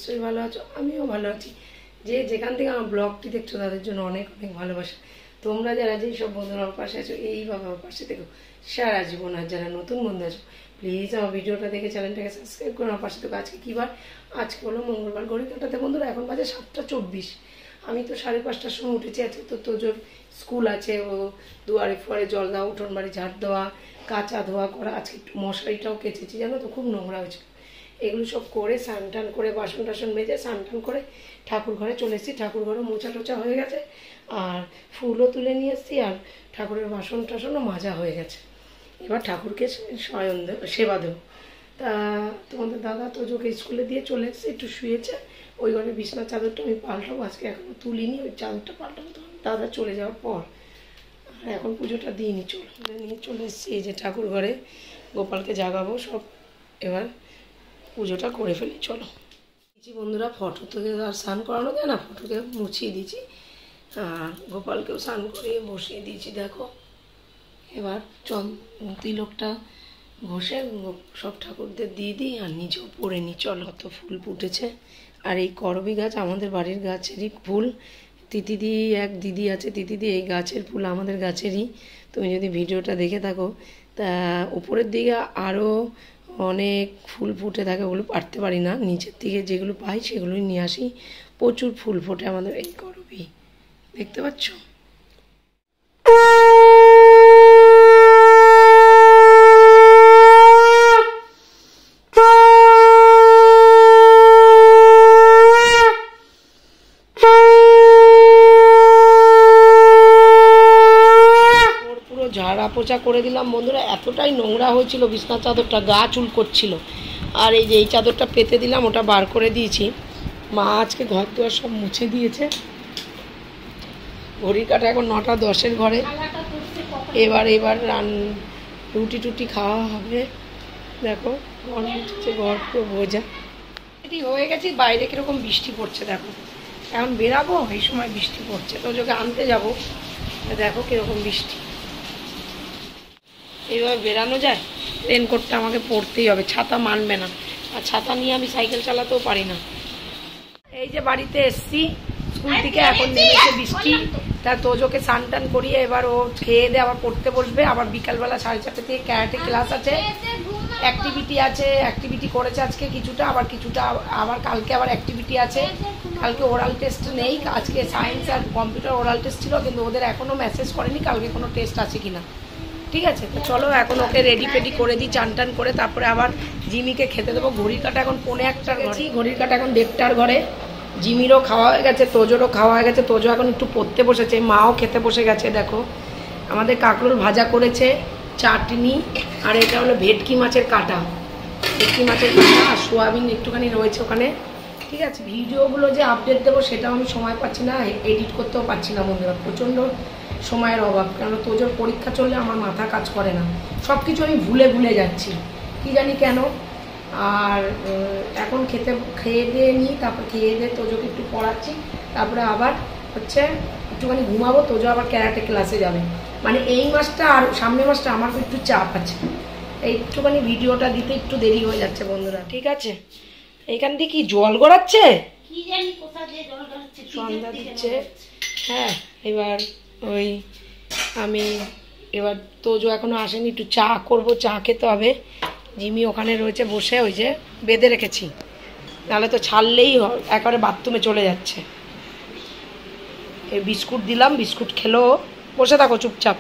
নিশ্চয়ই ভালো আছো, আমিও ভালো আছি। যে যেখান থেকে আমার ব্লগটি দেখছো তাদের জন্য অনেক অনেক ভালোবাসা। তোমরা যারা যেই সব বন্ধুরা আমার পাশে আছো এইভাবে আমার পাশে থেকো সারা জীবন। আর যারা নতুন বন্ধু আছো প্লিজ আমার ভিডিওটা দেখে চ্যানেলটাকে সাবস্ক্রাইব করে আমার পাশে থেকো। আজকে কী বার? আজকে হলো মঙ্গলবার। ঘড়ি কাটাতে বন্ধুরা এখন বাজে 7:24। আমি তো 5:30টার সময় উঠেছি। আজকে তো তোজোর স্কুল আছে, ও দুয়ারে ফুয়ারে জল দেওয়া, উঠোন বাড়ি ঝাড় দেওয়া, কাঁচা ধোয়া করা। আজকে একটু মশারিটাও কেচেছি, জানো তো, খুব নোংরা হয়েছে। এগুলো সব করে স্নান টান করে বাসন টাসন মেজে স্নান টান করে ঠাকুর ঘরে চলে এসেছি। ঠাকুর ঘরও মোছা টোচা হয়ে গেছে, আর ফুলও তুলে নিয়ে এসেছি, আর ঠাকুরের বাসন টাসনও মাজা হয়ে গেছে। এবার ঠাকুরকে শয়ন সেবা দেবো। তা তোমাদের দাদা তোজোকে স্কুলে দিয়ে চলে এসেছে, একটু শুয়েছে। ওই ঘরে বিছানার চাদরটা আমি পাল্টাবো, আজকে এখনও তুলিনি, ওই চাদরটা পাল্টাবো তখন দাদা চলে যাওয়ার পর। আর এখন পুজোটা দিইনি, নিয়ে চলে এসেছি। এই যে ঠাকুর ঘরে গোপালকে জাগাবো সব, এবার পুজোটা করে ফেলি। চলো বন্ধুরা, ফটো থেকে আর স্নান করানো যায় না, ফটোকে মুছিয়ে দিয়েছি, আর গোপালকেও স্নান করিয়ে বসিয়ে দিয়েছি। দেখো এবার তিলকটা ঘষে সব ঠাকুরদের দিয়ে দিই আর নিজেও পরে নিই। চলো, তো ফুল ফুটেছে। আর এই করবী গাছ আমাদের বাড়ির গাছেরই ফুল। তিতিদি এক দিদি আছে, তিতিদি এই গাছের ফুল আমাদের গাছেরই। তুমি যদি ভিডিওটা দেখে থাকো তা উপরের দিকে আরও অনেক ফুল ফুটে থাকে, ওগুলো পারতে পারি না, নিচের দিকে যেগুলো পাই সেগুলোই নিয়ে আসি। প্রচুর ফুল ফোটে আমাদের এই করবী, দেখতে পাচ্ছ। ঝাড়া পোছা করে দিলাম বন্ধুরা। এতটাই নোংরা হয়েছিল বিছনার চাদরটা, গা চুল করছিল। আর এই যে এই চাদরটা পেতে দিলাম, ওটা বার করে দিয়েছি। মা আজকে ঘর দুয়ার সব মুছে দিয়েছে। ঘড়ির কাটা এখন 9:10 ঘরে। এবার রুটি টুটি খাওয়া হবে। দেখো ঘর মুছেছে, ঘর পুরো ভোজা এটি হয়ে গেছে। বাইরে কীরকম বৃষ্টি পড়ছে দেখো। এখন বেরাবো, এই সময় বৃষ্টি পড়ছে, তো ওকে আনতে যাবো। দেখো কীরকম বৃষ্টি। এইভাবে বেরানো যায়? রেনকোটটা আমাকে পরতেই হবে, ছাতা মানবে না। আর ছাতা নিয়ে আমি সাইকেল চালাতেও পারি না। এই যে বাড়িতে এসছি স্কুল থেকে, এখন নেমেছে বৃষ্টি। তা তোজোকে স্নান টান করিয়ে এবার ও খেয়ে দিয়ে আবার পড়তে বসবে। আবার বিকালবেলা 4:30 থেকে ক্যারাটে ক্লাস আছে, অ্যাক্টিভিটি আছে। অ্যাক্টিভিটি করেছে আজকে কিছুটা, আবার কিছুটা আবার কালকে আবার অ্যাক্টিভিটি আছে। কালকে ওরাল টেস্ট নেই, আজকে সায়েন্স আর কম্পিউটার ওরাল টেস্ট ছিল, কিন্তু ওদের এখনও মেসেজ করেনি কালকে কোনো টেস্ট আছে কিনা। ঠিক আছে, তো চলো এখন ওকে রেডি পেডি করে দিই, চান টান করে তারপরে আবার জিমিকে খেতে দেবো। ঘড়ির কাটা এখন 1:45 ঘরে, ঘড়ির কাটা এখন 1:30 ঘরে। জিমিরও খাওয়া হয়ে গেছে, তোজোরও খাওয়া হয়ে গেছে। তোজো এখন একটু পড়তে বসেছে, মাও খেতে বসে গেছে। দেখো আমাদের কাঁকরোল ভাজা করেছে, চাটনি, আর এটা হলো ভেটকি মাছের কাটা। ভেটকি মাছের কাটা আর সোয়াবিন একটুখানি রয়েছে ওখানে। ঠিক আছে, ভিডিওগুলো যে আপডেট দেবো সেটাও আমি সময় পাচ্ছি না, এডিট করতেও পারছি না বন্ধুরা, প্রচণ্ড সময়ের অভাব। কেন তোজোর পরীক্ষা চললে আমার মাথা কাজ করে না, সব কিছু আমি ভুলে যাচ্ছি, কি জানি কেন। আর এখন খেয়ে দিয়ে নিই, তারপর খেয়ে দিয়ে তোজোকে একটু পড়াচ্ছি, তারপরে আবার হচ্ছে একটুখানি ঘুমাবো। তোজো আবার ক্যারাটে ক্লাসে যাবে। মানে এই মাসটা আর সামনের মাসটা আমার একটু চাপ আছে, একটুখানি ভিডিওটা দিতে একটু দেরি হয়ে যাচ্ছে বন্ধুরা। ঠিক আছে, এইখান দিয়ে কি জল গড়াচ্ছে, সন্ধ্যা দিচ্ছে। হ্যাঁ, এবার ওই আমি এবার তোজো এখনো আসেনি, একটু চা করব, চা খেতে হবে। জিমি ওখানে রয়েছে বসে, ওই যে বেঁধে রেখেছি, নাহলে তো ছাড়লেই একেবারে বাথরুমে চলে যাচ্ছে। এই বিস্কুট দিলাম, বিস্কুট খেলো। বসে থাকো চুপচাপ।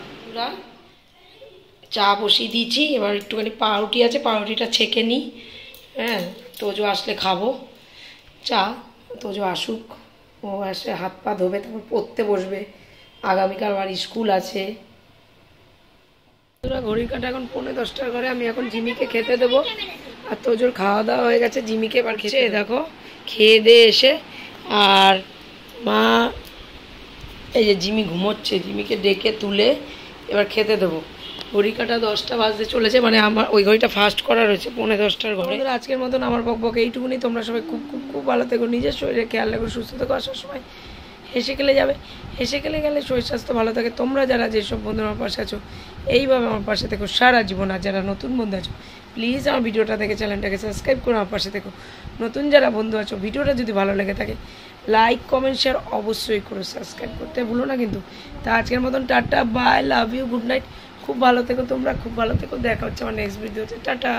চা বসিয়ে দিয়েছি, এবার একটুখানি পাউরুটি আছে, পাউরুটিটা ছেঁকে নিই। হ্যাঁ, তোজো আসলে খাবো চা। তোজো আসুক, ও আসে হাত পা ধোবে, তারপর পড়তে বসবে। আগামীকাল আবার স্কুল আছে। ঘড়ির কাটা এখন 9:45 ঘরে। আমি এখন জিমিকে খেতে দেবো, আর তোজোর খাওয়া দাওয়া হয়ে গেছে। জিমিকে এবার খেতে দেখো, খেয়ে দিয়ে এসে আর মা এই যে জিমি ঘুমোচ্ছে, জিমিকে ডেকে তুলে এবার খেতে দেবো। ঘড়ি কাটা 10টা বাজতে চলেছে, মানে আমার ওই ঘড়িটা ফাস্ট করা রয়েছে 9:45 ঘরে। আজকের মতন আমার বকবক এইটুকুনি। তোমরা সবাই খুব খুব খুব ভালো থেকো, নিজের শরীরে খেয়াল রাখো, সুস্থ থেকো। আসার সময় হেসে খেলে যাবে, হেসে খেলে গেলে শরীর স্বাস্থ্য ভালো থাকে। তোমরা যারা যেসব বন্ধু আমার পাশে আছো এইভাবে আমার পাশে থেকো সারা জীবন। আর যারা নতুন বন্ধু আছো প্লিজ আমার ভিডিওটা দেখে চ্যানেলটাকে সাবস্ক্রাইব করে আমার পাশে থেকো। নতুন যারা বন্ধু আছো, ভিডিওটা যদি ভালো লেগে থাকে লাইক কমেন্ট শেয়ার অবশ্যই করো, সাবস্ক্রাইব করতে ভুলো না কিন্তু। তা আজকের মতন tata, bye, love you, good night. খুব ভালো থেকো তোমরা, খুব ভালো থেকো। দেখা হচ্ছে আমার নেক্সট ভিডিওতে। টাটা।